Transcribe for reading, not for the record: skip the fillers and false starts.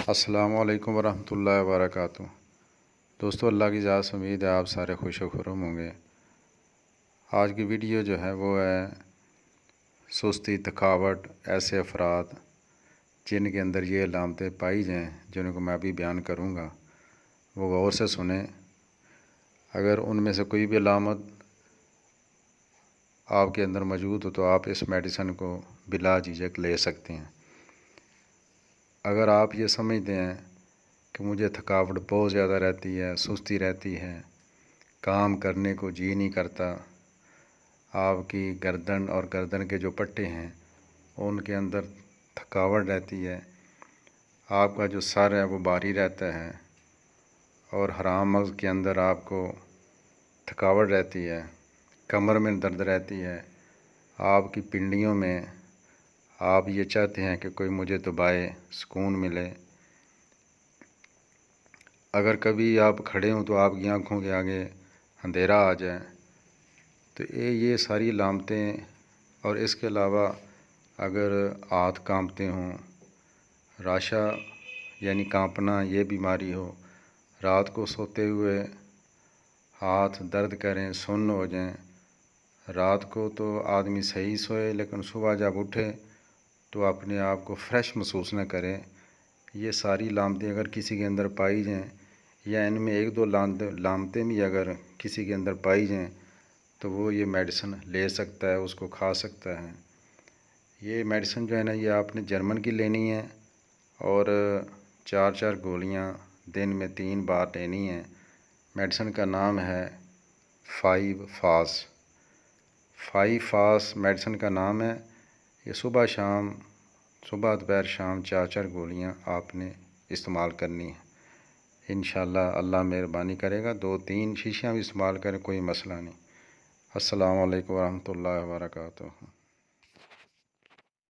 السلام علیکم ورحمۃ اللہ وبرکاتہ۔ دوستو، اللہ کی ذات سے امید ہے آپ سارے خوش و خرم ہوں گے۔ آج کی ویڈیو جو ہے وہ ہے سستی، تھکاوٹ، ایسے افراد جن کے اندر یہ علامتیں پائی جائیں جن کو میں ابھی بیان کروں گا، وہ غور سے سنیں۔ اگر ان میں سے کوئی بھی علامت آپ کے اندر موجود ہو تو آپ اس میڈیسن کو بلا جھجک لے سکتے ہیں۔ اگر آپ یہ سمجھتے ہیں کہ مجھے تھکاوٹ بہت زیادہ رہتی ہے، سستی رہتی ہے، کام کرنے کو جی نہیں کرتا، آپ کی گردن اور گردن کے جو پٹے ہیں ان کے اندر تھکاوٹ رہتی ہے، آپ کا جو سر ہے وہ بھاری رہتا ہے اور حرام مغز کے اندر آپ کو تھکاوٹ رہتی ہے، کمر میں درد رہتی ہے، آپ کی پنڈلیوں میں آپ یہ چاہتے ہیں کہ کوئی مجھے دبائے، سکون ملے، اگر کبھی آپ کھڑے ہوں تو آپ کی آنکھوں کے آگے اندھیرا آ جائے، تو یہ ساری علامتیں، اور اس کے علاوہ اگر ہاتھ کانپتے ہوں، راشا یعنی کانپنا یہ بیماری ہو، رات کو سوتے ہوئے ہاتھ درد کریں، سن ہو جائیں، رات کو تو آدمی صحیح سوئے لیکن صبح جب اٹھے تو اپنے آپ کو فریش محسوس نہ کرے، یہ ساری علامتیں اگر کسی کے اندر پائی جائیں یا ان میں ایک دو علامتیں بھی اگر کسی کے اندر پائی جائیں تو وہ یہ میڈیسن لے سکتا ہے، اس کو کھا سکتا ہے۔ یہ میڈیسن جو ہے نا، یہ آپ نے جرمن کی لینی ہے اور 4 گولیاں دن میں 3 بار لینی ہیں۔ میڈیسن کا نام ہے 5 فاس۔ 5 فاس میڈیسن کا نام ہے۔ یہ صبح دوپہر شام 4 گولیاں آپ نے استعمال کرنی ہیں۔ انشاءاللہ اللہ مہربانی کرے گا، 2-3 شیشیاں بھی استعمال کریں، کوئی مسئلہ نہیں۔ السلام علیکم ورحمۃ اللہ وبرکاتہ۔